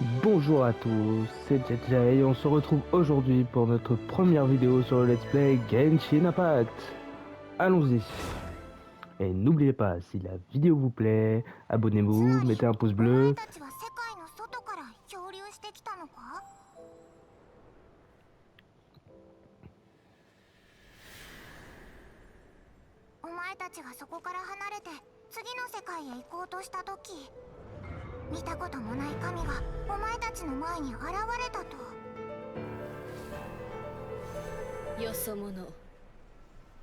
Bonjour à tous, c'est JJ et on se retrouve aujourd'hui pour notre première vidéo sur le Let's Play Genshin Impact. Allons-y. Et n'oubliez pas, si la vidéo vous plaît, abonnez-vous, mettez un pouce お前 bleu. たちは世界の外から漂流してきたのか？お前たちがそこから離れて次の世界へ行こうとした時、見たこともない神がお前たちの前に現れたと。よそ者、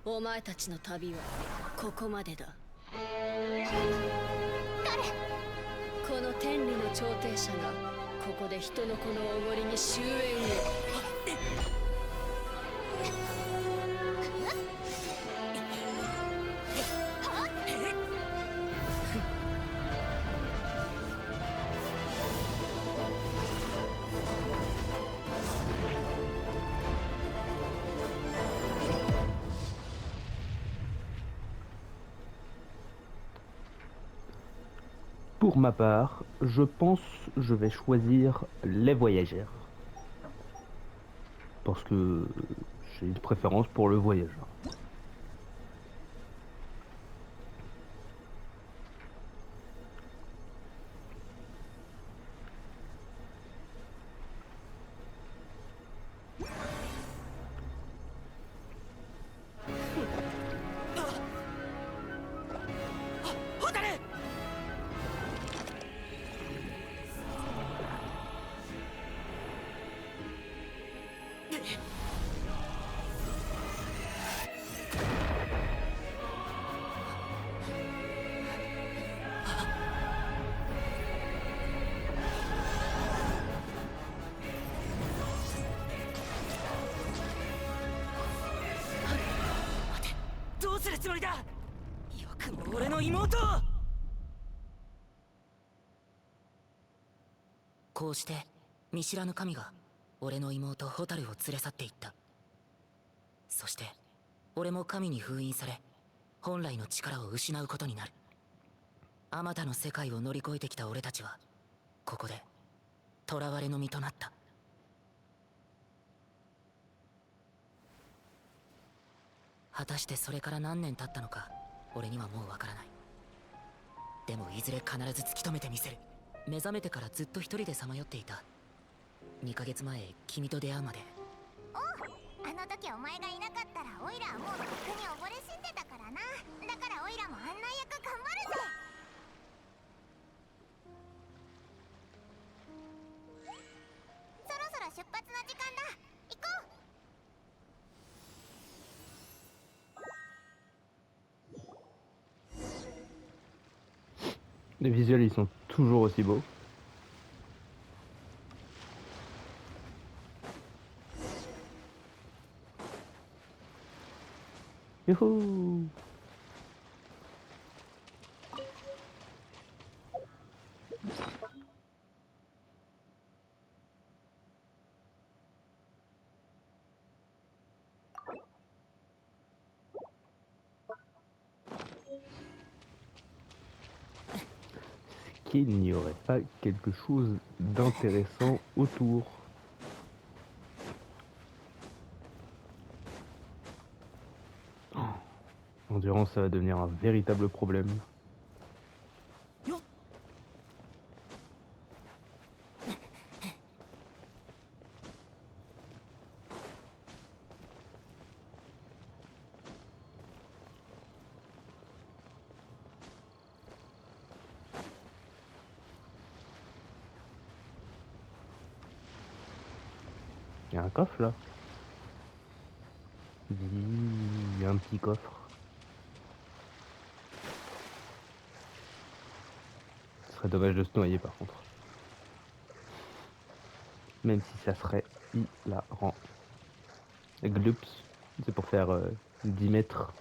お前たちの旅はここまでだ。この天理の調停者がここで人の子のおごりに終焉を。Pour ma part, je pense je vais choisir les voyageurs. Parce que j'ai une préférence pour le voyageur.こうして見知らぬ神が俺の妹ホタルを連れ去っていった。そして俺も神に封印され本来の力を失うことになる。あまたの世界を乗り越えてきた俺たちはここで囚われの身となった。果たしてそれから何年経ったのか俺にはもうわからない。でもいずれ必ず突き止めてみせる。目覚めてからずっと一人でさまよっていた。2ヶ月前君と出会うまで。おう、あの時お前がいなかったらオイラはもうとっくに溺れ死んでたからな。だからオイラも案内役頑張るぜ。そろそろ出発の時間だ。行こう。Les visuels, ils sont toujours aussi beaux. Youhou! Qu'il n'y aurait pas quelque chose d'intéressant autour. L'endurance, ça va devenir un véritable problème. Il y a un coffre là. Il y a un petit coffre. Ce serait dommage de se noyer par contre. Même si ça serait hilarant. Gloops, c'est pour faire 10 mètres.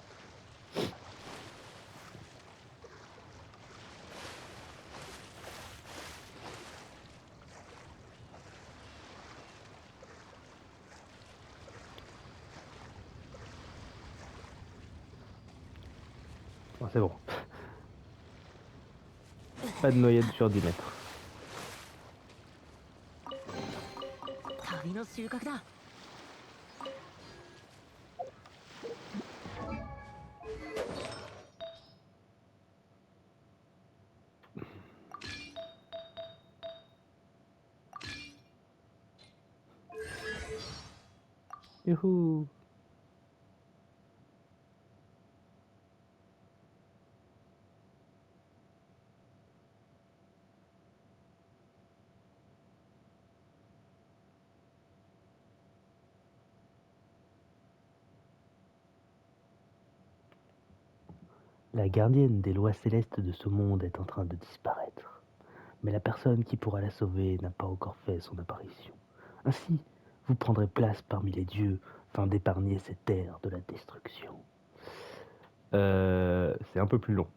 Bon, c'est bon. Pas de noyade sur 10 mètres. りの収穫だ。Youhou! La gardienne des lois célestes de ce monde est en train de disparaître, mais la personne qui pourra la sauver n'a pas encore fait son apparition. Ainsi, vous prendrez place parmi les dieux afin d'épargner cette terre de la destruction. C'est un peu plus long.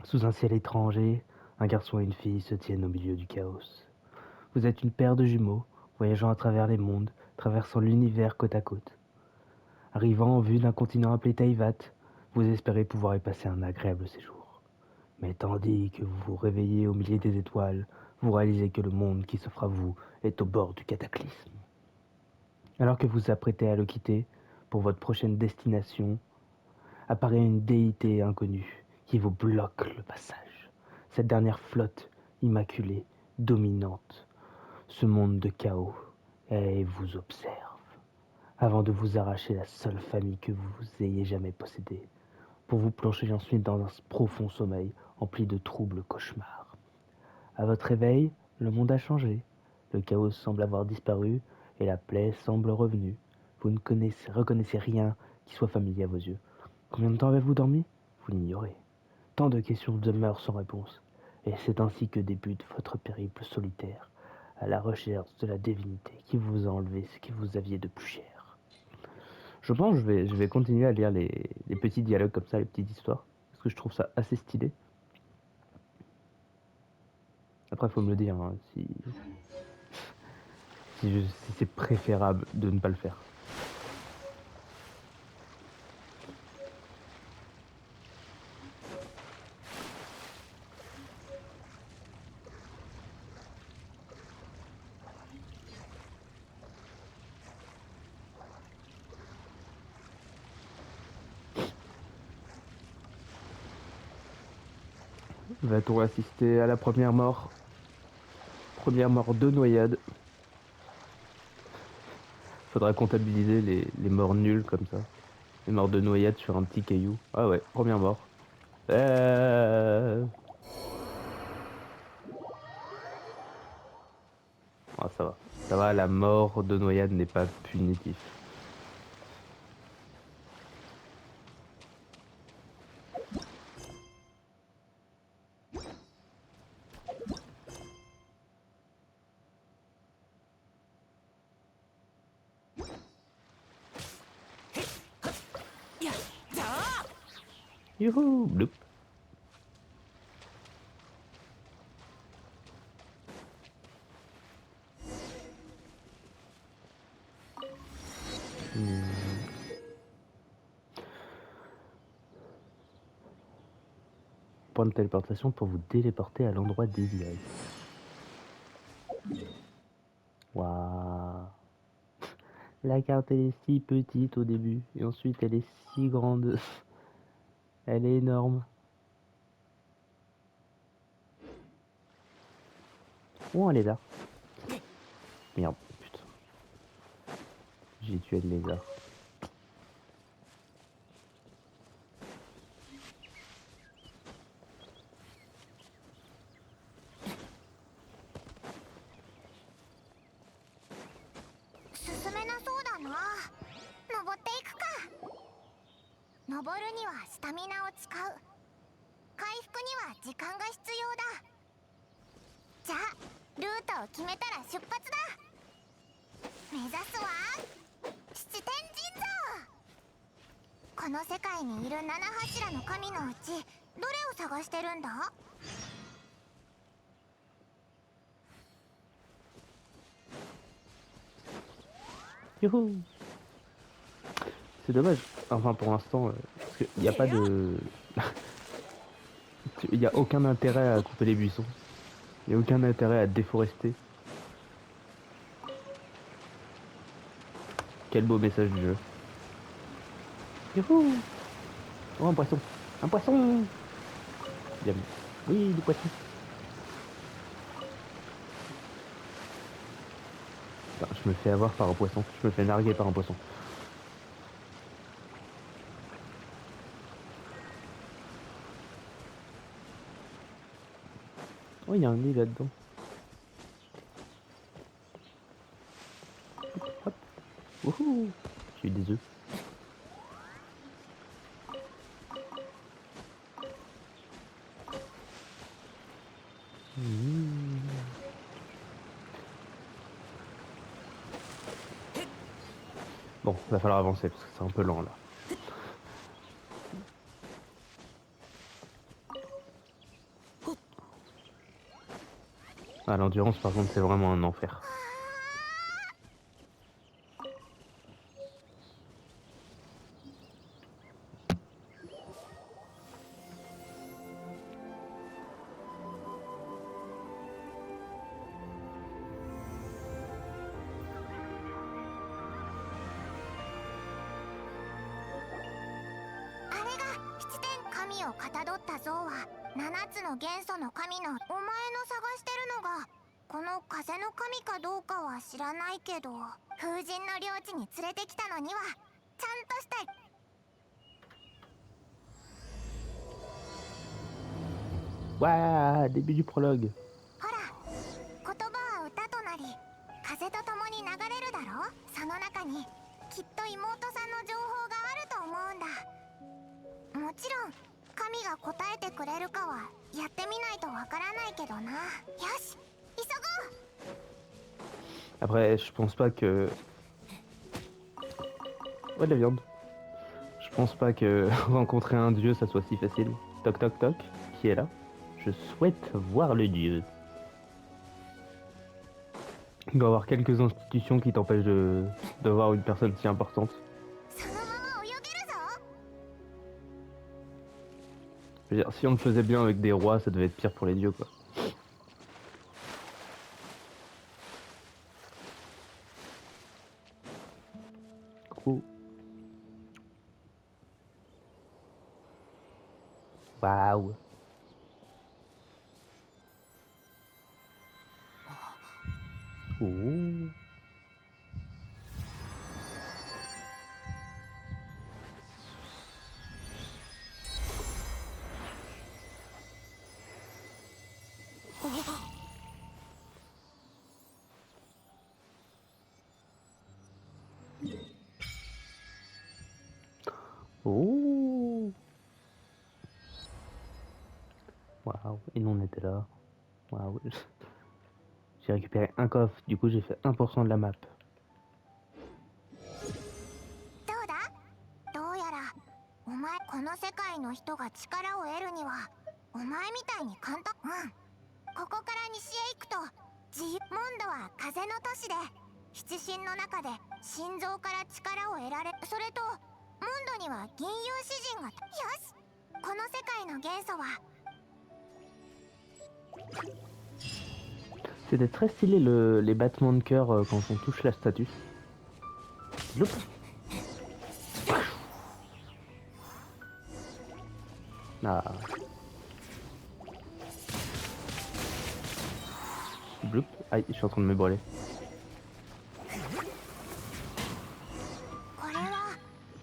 Sous un ciel étranger, un garçon et une fille se tiennent au milieu du chaos. Vous êtes une paire de jumeaux, voyageant à travers les mondes, traversant l'univers côte à côte. Arrivant en vue d'un continent appelé Teyvat, vous espérez pouvoir y passer un agréable séjour. Mais tandis que vous vous réveillez au milieu des étoiles, vous réalisez que le monde qui s'offre à vous est au bord du cataclysme. Alors que vous vous apprêtez à le quitter, pour votre prochaine destination, apparaît une déité inconnue qui vous bloque le passage. Cette dernière flotte, immaculée, dominante, ce monde de chaos, et vous observe, avant de vous arracher la seule famille que vous ayez jamais possédée, pour vous plonger ensuite dans un profond sommeil empli de troubles cauchemars. À votre réveil, le monde a changé, le chaos semble avoir disparu et la plaie semble revenue. Vous ne reconnaissez rien qui soit familier à vos yeux. Combien de temps avez-vous dormi? Vous l'ignorez. Tant de questions demeurent sans réponse, et c'est ainsi que débute votre périple solitaire, à la recherche de la divinité qui vous a enlevé ce que vous aviez de plus cher. Je pense que je vais continuer à lire les petits dialogues comme ça, les petites histoires, parce que je trouve ça assez stylé. Après, il faut me le dire, hein, si c'est préférable de ne pas le faire. Va-t-on assister à la première mort? Première mort de noyade. Faudra comptabiliser les morts nuls comme ça. Les morts de noyade sur un petit caillou. Ah ouais, première mort. Ah, ça va. Ça va, la mort de noyade n'est pas punitif. Youhou, bloup. Point de téléportation pour vous téléporter à l'endroit désiré. Waouh. La carte elle est si petite au début et ensuite elle est si grande. Elle est énorme. Oh, elle est là. Merde, putain. J'ai tué le lézard. Youhou. C'est dommage, enfin pour l'instant, parce qu'il n'y a pas de... Il n'y a aucun intérêt à couper les buissons. Il n'y a aucun intérêt à déforester. Quel beau message du jeu. Youhou! Oh, un poisson! Un poisson! Bien. Oui, du poisson. Putain, je me fais avoir par un poisson. Je me fais narguer par un poisson. Oh, il y a un nid là-dedans. Hop. Wouhou! J'ai eu des œufs. Mmh. Bon, va falloir avancer parce que c'est un peu lent là. Ah, l'endurance par contre c'est vraiment un enfer. Waouh, début du prologue. ほら、言葉は歌となり、風と共に流れるだろ。その中にきっと妹さんの情報があると思うんだ。もちろん神が答えてくれるかはやってみないとわからないけどな。よし、急ごう。 Après, je pense pas que... Ouais, de la viande. Je pense pas que rencontrer un dieu ça soit si facile. Toc toc toc, qui est là? Je souhaite voir le dieu. Il doit y avoir quelques institutions qui t'empêchent de voir une personne si importante. そのまま泳げるぞ。 Je veux dire, si on le faisait bien avec des rois, ça devait être pire pour les dieux, quoi. Cool. Waouh. Oh. Oh. Waouh. Et nous on était là. Waouh. J'ai récupéré un coffre, du coup j'ai fait 1% de la map. どうだ。どうやらお前この世界の人が力を得るにはお前みたいに簡単。うん。ここから西へ行くとモンドは風の都市で七神の中で心臓から力を得られ、それとモンドには銀融詩人が。よし、この世界の元素は C'était très stylé les battements de cœur quand on touche la statue. Loup. Ah. Bloup. Aïe, je suis en train de me brûler. これは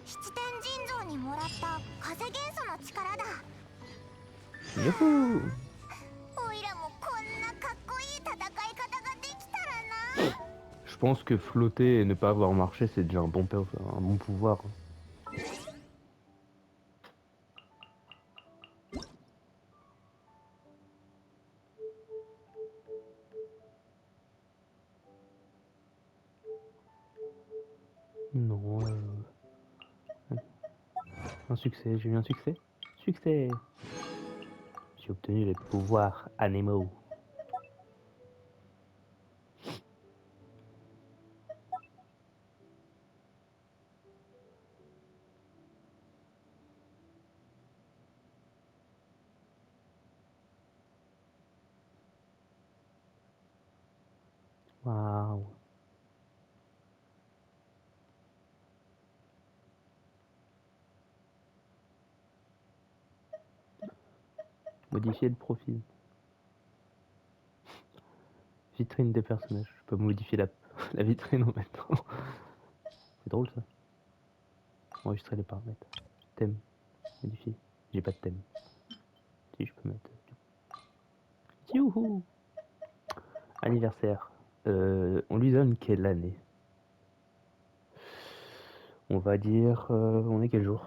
七天神像にもらった風元素の力だ。 Youhou. おいらもこんなかっこいい戦い方ができたらな。 Je pense que flotter et ne pas avoir marché, c'est déjà un bon pouvoir. Non. Un succès, j'ai eu un succès. Succès. J'ai obtenu les pouvoirs animaux. Waouh. Modifier le profil. Vitrine des personnages. Je peux modifier la vitrine en même temps. C'est drôle ça. Enregistrer les paramètres. Thème. Modifier. J'ai pas de thème. Si je peux mettre. Youhou! Anniversaire. On lui donne quelle année? On va dire. On est quel jour?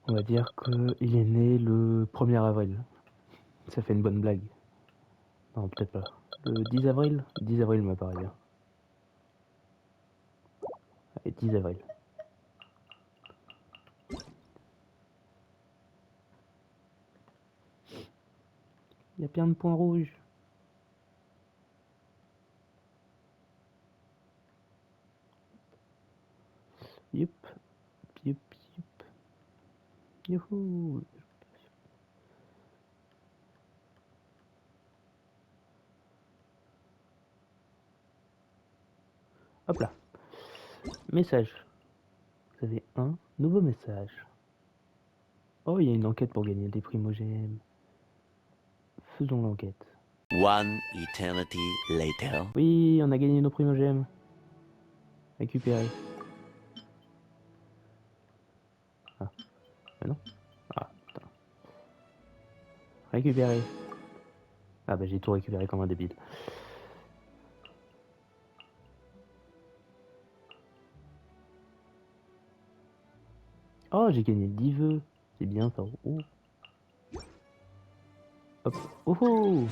On va dire qu'il est né le 1er avril. Ça fait une bonne blague. Non, peut-être pas. Le 10 avril? 10 avril me paraît bien. Allez, 10 avril. Il y a plein de points rouges. Youp, youp, youp. Youhou. Hop là. Message. Vous avez un nouveau message. Oh, il y a une enquête pour gagner des primogèmes. Faisons l'enquête. One eternity later. Oui, on a gagné nos primogèmes. Récupérer. Ah, bah non. Ah, putain. Récupérer. Ah bah j'ai tout récupéré comme un débile. Oh, j'ai gagné 10 vœux. C'est bien ça. Oh. Hop. Oh oh.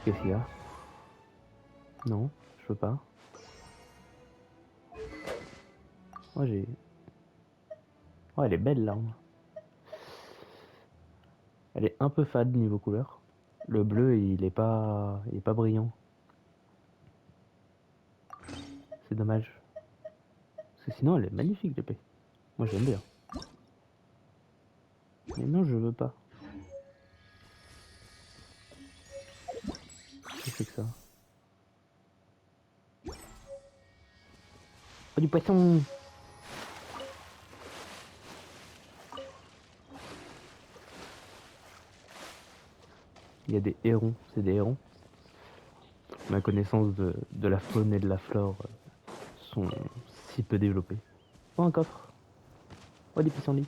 Qu'est-ce qu'il y a? Non, je peux pas. Moi j'ai... Oh, elle est belle l'arme. Elle est un peu fade niveau couleur. Le bleu, il est pas brillant. C'est dommage. Parce que sinon, elle est magnifique l'épée. Moi j'aime bien. Mais non, je veux pas. Qu'est-ce que c'est que ça? Oh, du poisson! Il y a des hérons, c'est des hérons. Ma connaissance de la faune et de la flore sont si peu développées. Oh, un coffre. Oh, des pissenlits.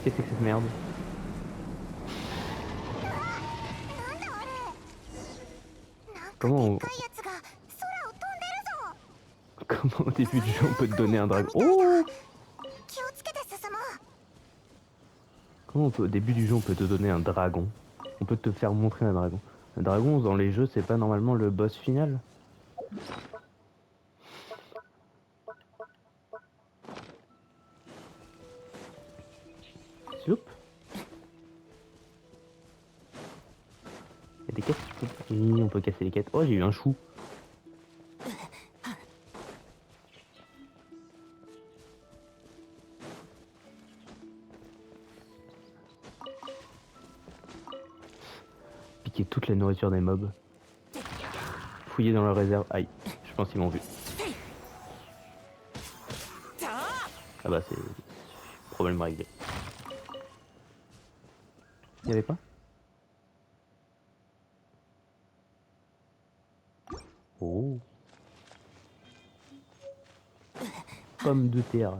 Qu'est-ce que c'est que cette merde? Comment Comment au début du jeu on peut te donner un dragon? Oh! Comment au début du jeu on peut te donner un dragon? On peut te faire montrer un dragon. Un dragon dans les jeux c'est pas normalement le boss final? Soup. Il y a des quêtes, oui, on peut casser les quêtes. Oh, j'ai eu un chou. Piquer toute la nourriture des mobs. Fouiller dans leur réserve. Aïe, je pense qu'ils m'ont vu. Ah bah c'est problème réglé. Il y avait pas? Oh. Pomme de terre.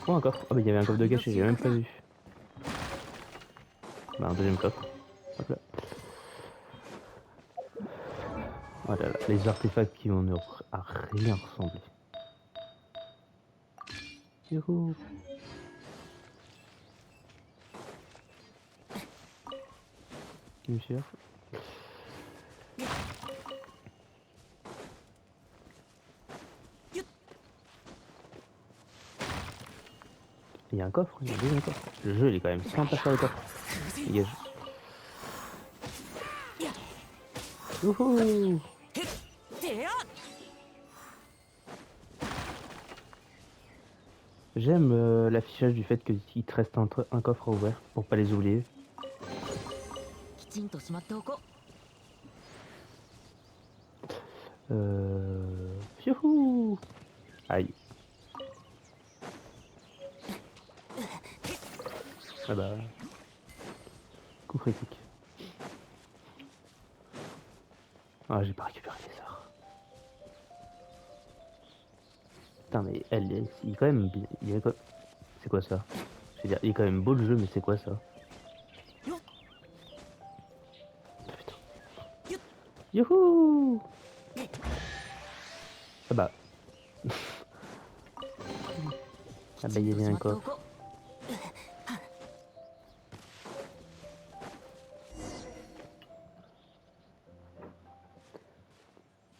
Oh, un coffre. Oh bah il y avait un coffre de cachet, j'ai même pas vu. Bah un deuxième coffre. Hop là. Oh là là, les artefacts qui vont à rien ressembler. Youhou. Bien sûr. Il y a un coffre, il y a déjà un coffre. Le jeu il est quand même sympa sur le coffre. Dégage. Youhou. J'aime l'affichage du fait qu'il te reste un coffre à ouvrir pour pas les oublier. Youhou. Aïe. Ah bah. Coup critique. Ah, j'ai pas récupéré les arts. Putain, mais il est quand même bien. C'est quoi ça? Je veux dire, il est quand même beau le jeu, mais c'est quoi ça? Putain. Youhou! Ah bah. Ah bah, il y a un coffre.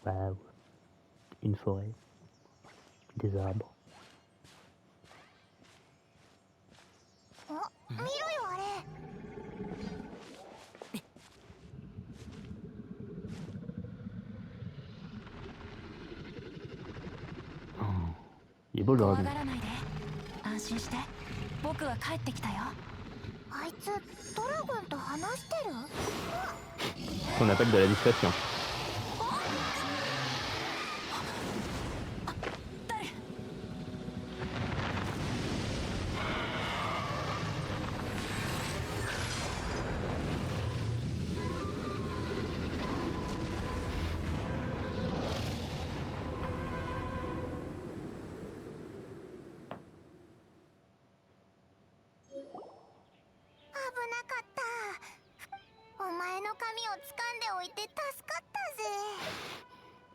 Waouh. Une forêt. Des arbres. お、見ろよあれ。Il est beau le 怖 dragon. がらないで。安心して。僕は帰ってきたよ。あいつドラゴンと話してる？ Ce qu'on appelle de la discrétion.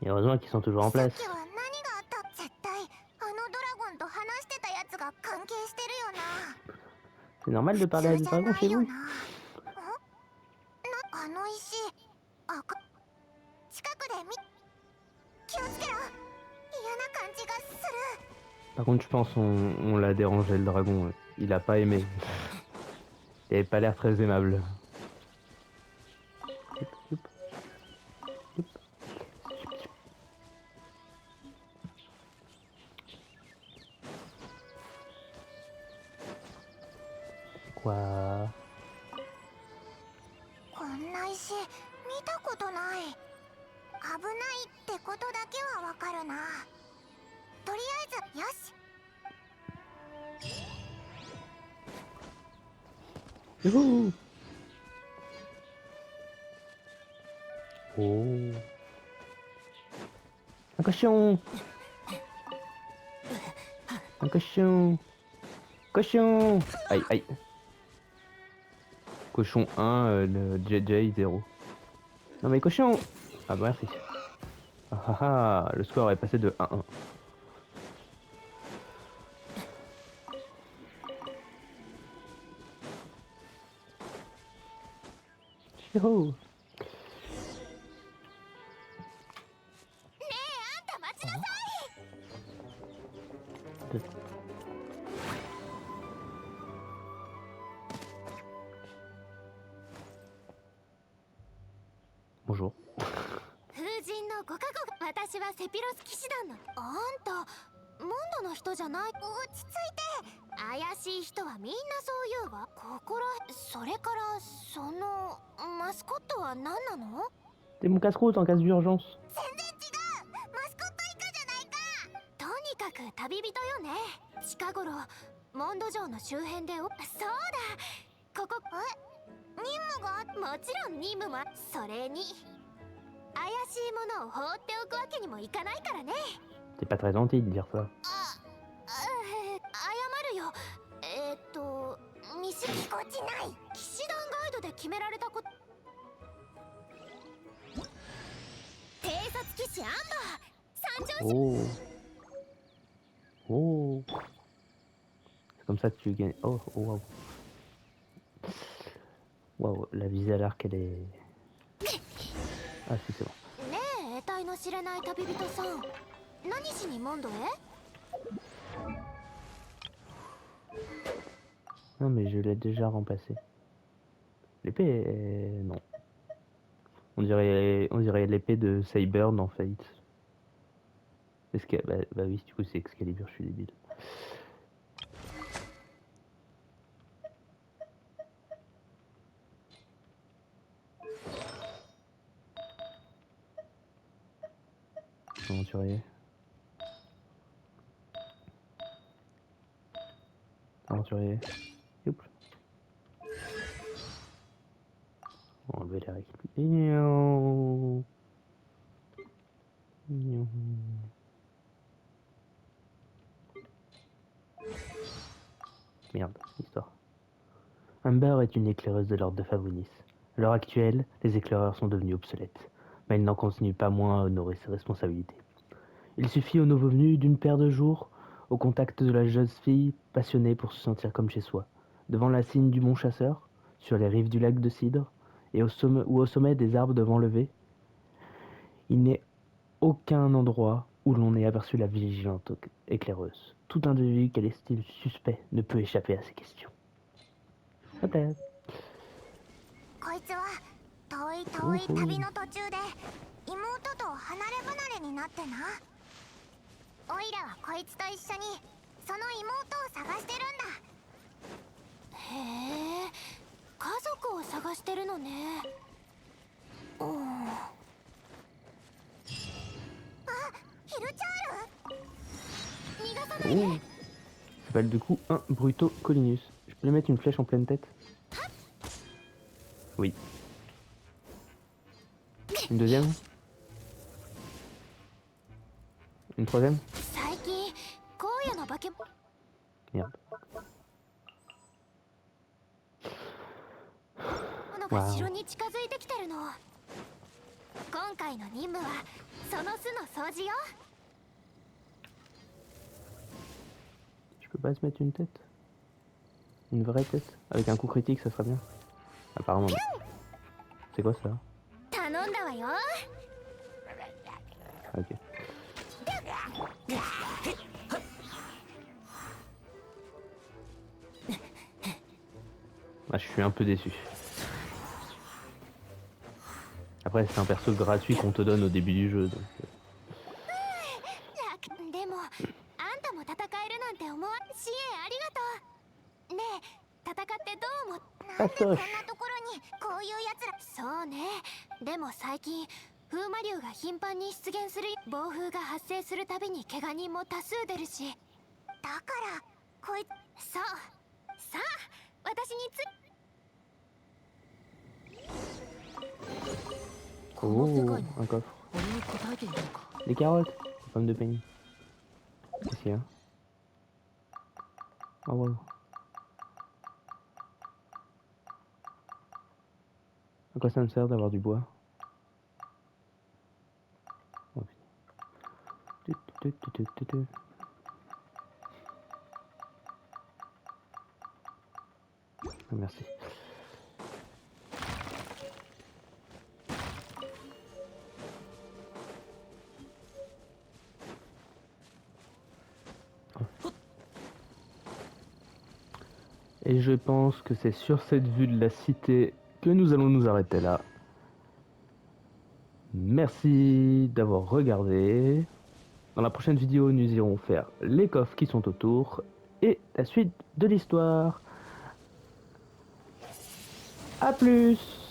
Et heureusement qu'ils sont toujours en place. C'est normal de parler à des dragons chez vous? Par contre, je pense on l'a dérangé le dragon. Il a pas aimé. Il avait pas l'air très aimable. Quoi? こんな石見たことない。危ないってことだけはわかるな。とりあえずよし。 Youhou! Oh. Un cochon! Un cochon! Cochon! Aïe, aïe. Cochon 1, le JJ 0. Non mais cochon! Ah bah merci. Ah ah ah, le score est passé de 1-1. Youhou! Bonjour. 風神の5カ国。私はセピロス騎士団の。あんたモンドの人じゃない？落ち着いて。怪しい人はみんなそう言うわ。心。それからそのマスコットは何なの？ T'es mon casse-croûte en cas d'urgence. 全然違う。マスコット以下じゃないか。とにかく旅人よね。近頃モンド城の周辺でそうだ。ここ任務がもちろん任務もそれに怪しいものを放っておくわけにもいかないからね。 C'est pas très gentil de dire ça. 謝るよ。見識こちない。騎士団ガイドで決められたこと。偵察騎士アンバー参上し。 Oh. Oh. C'est comme ça que tu gagnes. Oh, oh wow. Waouh, la visée à l'arc elle est. Ah si c'est bon. ねえ、得体の知れない旅人さん。何しにモンドへ？ Non mais je l'ai déjà remplacé. L'épée non. On dirait l'épée de Saber dans Fate. Bah oui, du coup c'est Excalibur, je suis débile. Aventurier. aventurier. Youp. On va enlever les règles. Merde, histoire. Amber est une éclaireuse de l'ordre de Favonis. À l'heure actuelle, les éclaireurs sont devenus obsolètes, mais elle n'en continue pas moins à honorer ses responsabilités. Il suffit au nouveau venu d'une paire de jours, au contact de la jeune fille passionnée pour se sentir comme chez soi, devant la cime du mont Chasseur, sur les rives du lac de Cidre, et au sommet des arbres de vent levé. Il n'est aucun endroit où l'on ait aperçu la vigilante éclaireuse. Tout individu qu'elle estime suspect ne peut échapper à ces questions. Hop là. こいつは遠い遠い旅の途中で妹と離れ離れになってな。オイラはこいつと一緒にその妹を探してるんだ。へえ、家族を探してるのね。あ、ヒルチャール、逃がさないで。 Ça s'appelle du coup un Bruto Collinus. Je peux lui mettre une flèche en pleine tête? Oui. Une deuxième? Une troisième? 最近荒野の化け物 Merde. が城に近づいてきてるの。今回の任務はその巣の掃除よ。 Je peux pas se mettre une tête? Une vraie tête? Avec un coup critique, ça serait bien. Apparemment. Non. C'est quoi ça? 頼んだわよ。 Ok. Ah, je suis un peu déçu. Après, c'est un perso gratuit qu'on te donne au début du jeu. Donc... でもあんたも戦えるなんて思わん。支援ありがとう。ねえ、戦ってどう思っ。なんでこんなところにこういうやつら。そうね。でも最近風魔竜が頻繁に出現する。暴風が発生するたびに怪我人も多数出るし。だからこいつ。そう。さあ、私につ。 Oh, un coffre. Des carottes, des pommes de peigne. Ici, hein. Oh, wow. À quoi ça me sert d'avoir du bois? Oh, putain. Ah, merci. Et je pense que c'est sur cette vue de la cité que nous allons nous arrêter là. Merci d'avoir regardé. Dans la prochaine vidéo, nous irons faire les coffres qui sont autour et la suite de l'histoire. A plus!